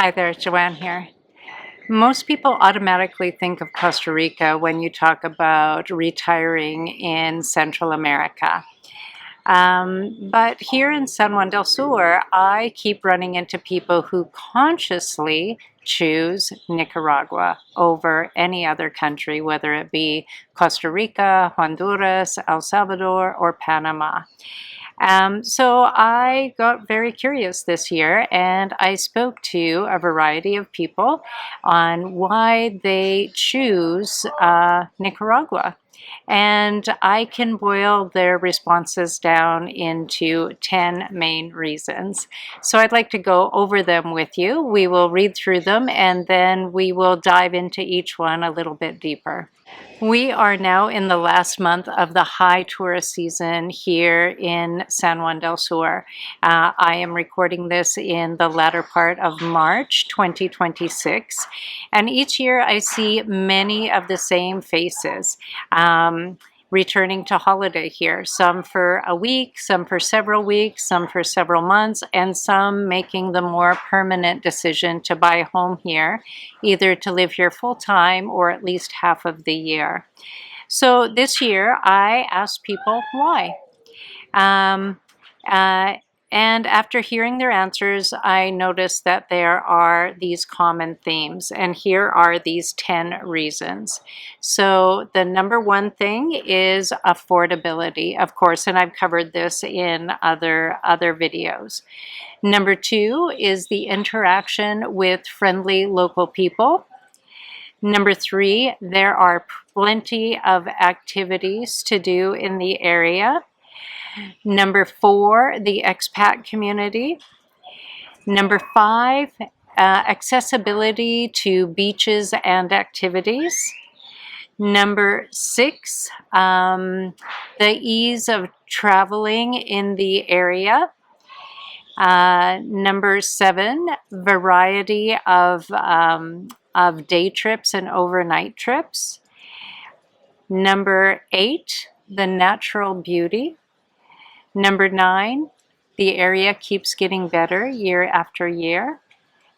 Hi there, Joanne here. Most people automatically think of Costa Rica when you talk about retiring in Central America. But here in San Juan del Sur, I keep running into people who consciously choose Nicaragua over any other country, whether it be Costa Rica, Honduras, El Salvador, or Panama. So I got very curious this year and I spoke to a variety of people on why they choose Nicaragua. And I can boil their responses down into 10 main reasons. So I'd like to go over them with you. We will read through them and then we will dive into each one a little bit deeper. We are now in the last month of the high tourist season here in San Juan del Sur. I am recording this in the latter part of March 2026, and each year I see many of the same faces. Returning to holiday here, some for a week, some for several weeks, some for several months, and some making the more permanent decision to buy a home here, either to live here full time or at least half of the year. So this year I asked people why. Um, and after hearing their answers, I noticed that there are these common themes, and here are these 10 reasons. So the number one thing is affordability, of course, and I've covered this in other videos. Number two is the interaction with friendly local people. Number three, there are plenty of activities to do in the area. Number four, the expat community. Number five, accessibility to beaches and activities. Number six, the ease of traveling in the area. Number seven, variety of day trips and overnight trips. Number eight, the natural beauty. Number nine, the area keeps getting better year after year.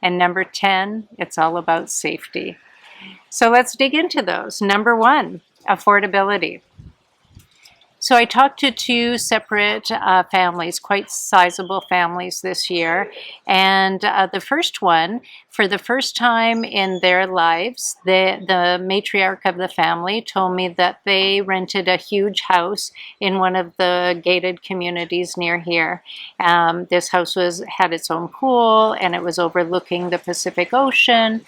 And number 10, it's all about safety. So let's dig into those. Number one, affordability. So I talked to two separate families, quite sizable families this year. And the first one, for the first time in their lives, the matriarch of the family told me that they rented a huge house in one of the gated communities near here. This house had its own pool and it was overlooking the Pacific Ocean.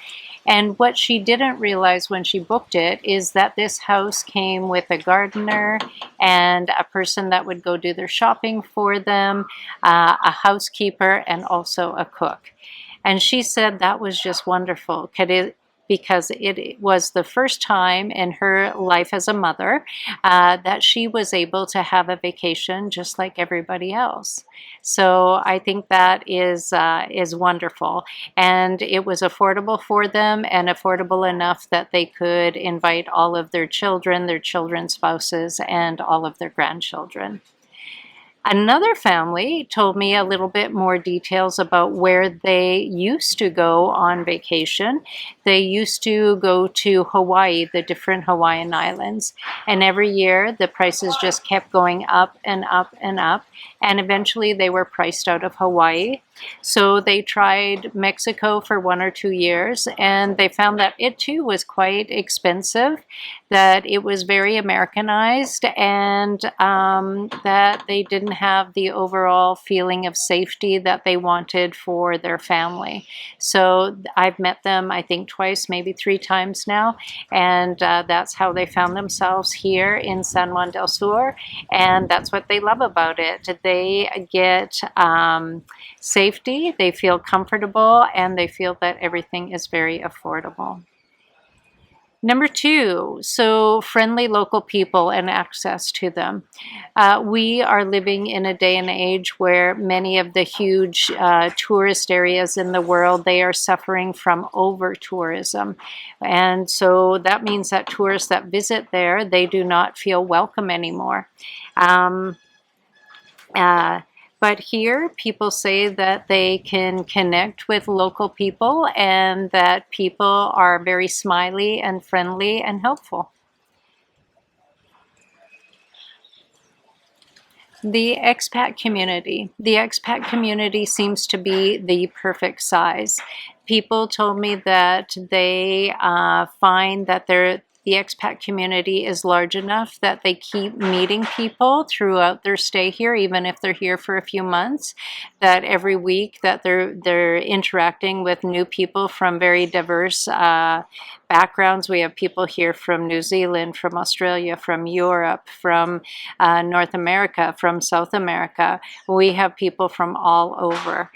And what she didn't realize when she booked it is that this house came with a gardener and a person that would go do their shopping for them, a housekeeper, and also a cook. And she said that was just wonderful because it was the first time in her life as a mother that she was able to have a vacation just like everybody else. So I think that is wonderful, and it was affordable for them and affordable enough that they could invite all of their children's spouses, and all of their grandchildren. Another family told me a little bit more details about where they used to go on vacation. They used to go to Hawaii, the different Hawaiian islands, and every year the prices just kept going up and up and up, and eventually they were priced out of Hawaii. So they tried Mexico for 1 or 2 years, and they found that it too was quite expensive, that it was very Americanized, and that they didn't have the overall feeling of safety that they wanted for their family. So I've met them, I think, twice, maybe 3 times now, and that's how they found themselves here in San Juan del Sur, and that's what they love about it. They get safety, they feel comfortable, and they feel that everything is very affordable. Number two, so friendly local people and access to them. We are living in a day and age where many of the huge tourist areas in the world, they are suffering from over-tourism. And so that means that tourists that visit there, they do not feel welcome anymore. But here, people say that they can connect with local people and that people are very smiley and friendly and helpful. The expat community. The expat community seems to be the perfect size. People told me that they find that the expat community is large enough that they keep meeting people throughout their stay here, even if they're here for a few months, that every week that they're interacting with new people from very diverse backgrounds. We have people here from New Zealand, from Australia, from Europe, from North America, from South America. We have people from all over.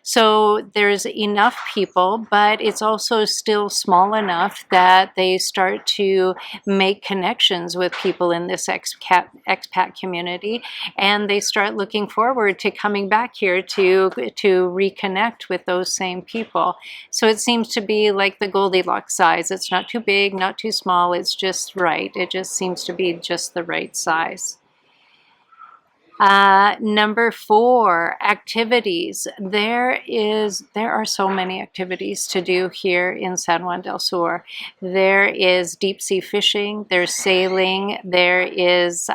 So there's enough people, but it's also still small enough that they start to make connections with people in this expat community, and they start looking forward to coming back here to reconnect with those same people. So it seems to be like the Goldilocks size. It's not too big, not too small. It's just right. It just seems to be just the right size. Number 4, activities. There are so many activities to do here in San Juan del Sur. There is deep sea fishing, there's sailing, there's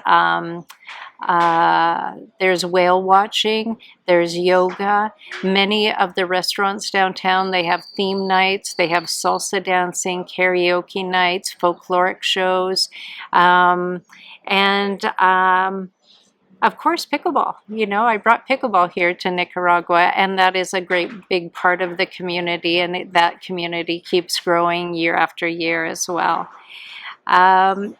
whale watching, there's yoga. Many of the restaurants downtown, they have theme nights, they have salsa dancing, karaoke nights, folkloric shows, of course, pickleball. You know, I brought pickleball here to Nicaragua, and that is a great big part of the community, and that community keeps growing year after year as well. And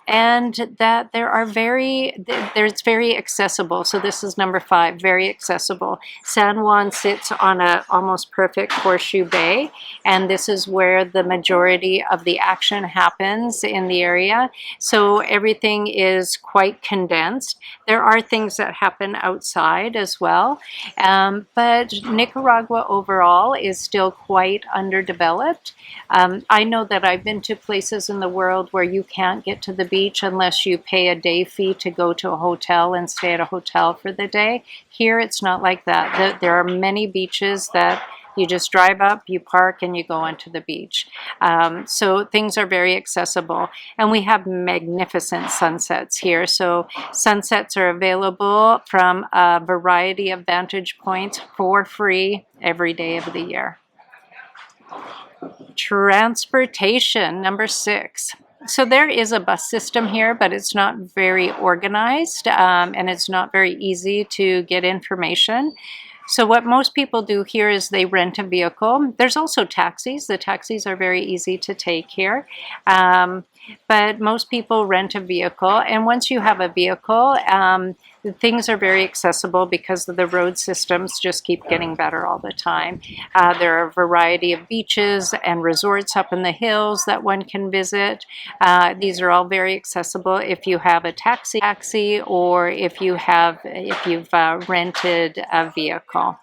that there's very accessible. So this is number 5, very accessible. San Juan sits on a almost perfect horseshoe bay, and this is where the majority of the action happens in the area. So everything is quite condensed. There are things that happen outside as well, but Nicaragua overall is still quite underdeveloped. I know that I've been to places in the world where you can't get to the beach unless you pay a day fee to go to a hotel and stay at a hotel for the day. Here, it's not like that. There are many beaches that you just drive up, you park, and you go onto the beach. So things are very accessible. And we have magnificent sunsets here. So sunsets are available from a variety of vantage points for free every day of the year. Transportation, number 6. So there is a bus system here, but it's not very organized, and it's not very easy to get information. So what most people do here is they rent a vehicle. There's also taxis. The taxis are very easy to take here. But most people rent a vehicle, and once you have a vehicle, things are very accessible because the road systems just keep getting better all the time. There are a variety of beaches and resorts up in the hills that one can visit. These are all very accessible if you have a taxi or if you've rented a vehicle.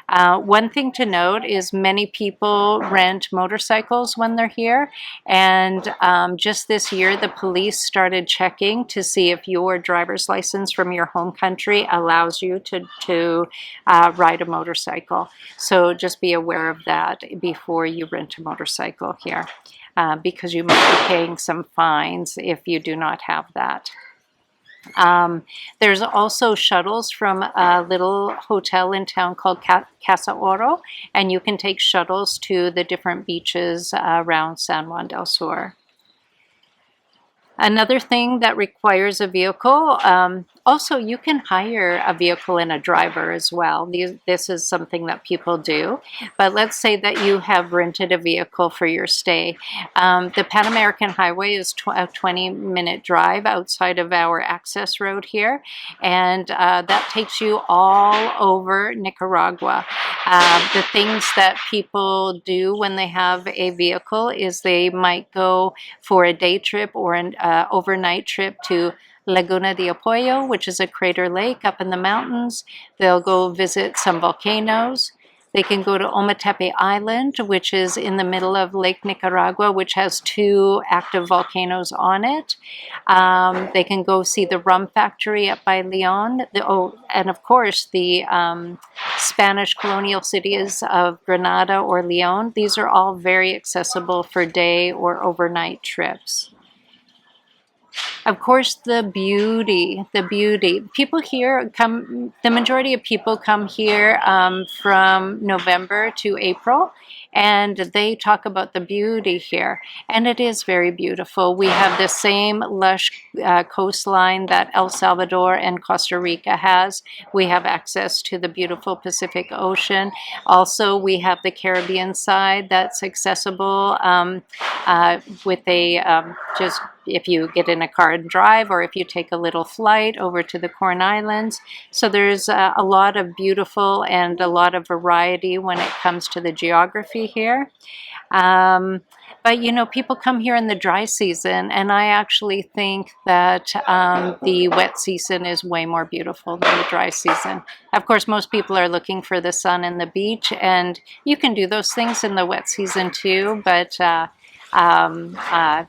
One thing to note is many people rent motorcycles when they're here, and just this year the police started checking to see if your driver's license from your home country allows you to ride a motorcycle. So just be aware of that before you rent a motorcycle here, because you might be paying some fines if you do not have that. There's also shuttles from a little hotel in town called Casa Oro, and you can take shuttles to the different beaches around San Juan del Sur. Another thing that requires a vehicle, also you can hire a vehicle and a driver as well. This is something that people do. But let's say that you have rented a vehicle for your stay. The Pan American Highway is a 20-minute drive outside of our access road here, and that takes you all over Nicaragua. The things that people do when they have a vehicle is they might go for a day trip or an overnight trip to Laguna de Apoyo, which is a crater lake up in the mountains. They'll go visit some volcanoes. They can go to Ometepe Island, which is in the middle of Lake Nicaragua, which has 2 active volcanoes on it. They can go see the rum factory up by Leon. And of course, the Spanish colonial cities of Granada or Leon. These are all very accessible for day or overnight trips. Of course, the beauty. People here come, the majority of people come here from November to April, and they talk about the beauty here. And it is very beautiful. We have the same lush coastline that El Salvador and Costa Rica has. We have access to the beautiful Pacific Ocean. Also, we have the Caribbean side that's accessible with a just if you get in a car and drive, or if you take a little flight over to the Corn Islands. So there's a lot of beautiful and a lot of variety when it comes to the geography here. But you know, people come here in the dry season, and I actually think that the wet season is way more beautiful than the dry season. Of course, most people are looking for the sun and the beach, and you can do those things in the wet season too, but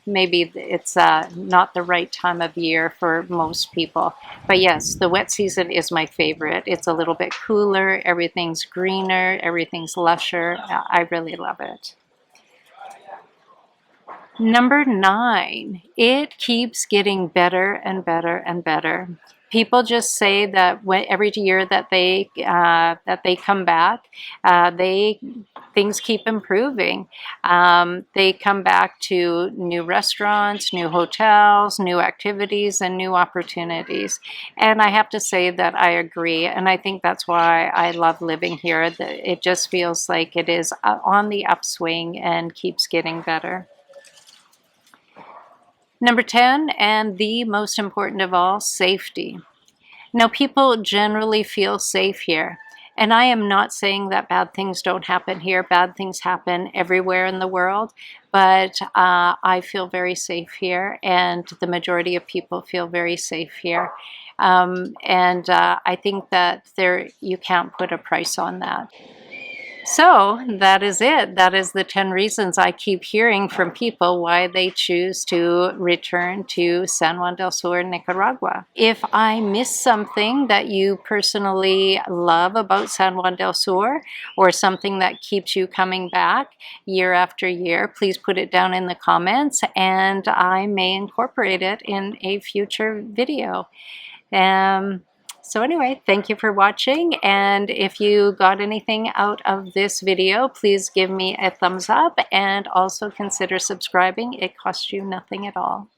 maybe it's not the right time of year for most people. But yes, the wet season is my favorite. It's a little bit cooler, everything's greener, everything's lusher. I really love it. Number 9, it keeps getting better and better and better. People just say that every year that they come back, things keep improving. They come back to new restaurants, new hotels, new activities, and new opportunities. And I have to say that I agree, and I think that's why I love living here. It just feels like it is on the upswing and keeps getting better. Number 10, and the most important of all, safety. Now, people generally feel safe here. And I am not saying that bad things don't happen here. Bad things happen everywhere in the world. But I feel very safe here, and the majority of people feel very safe here. I think that you can't put a price on that. So that is it. That is the 10 reasons I keep hearing from people why they choose to return to San Juan del Sur, Nicaragua. If I miss something that you personally love about San Juan del Sur, or something that keeps you coming back year after year, please put it down in the comments, and I may incorporate it in a future video. So anyway, thank you for watching, and if you got anything out of this video, please give me a thumbs up and also consider subscribing. It costs you nothing at all.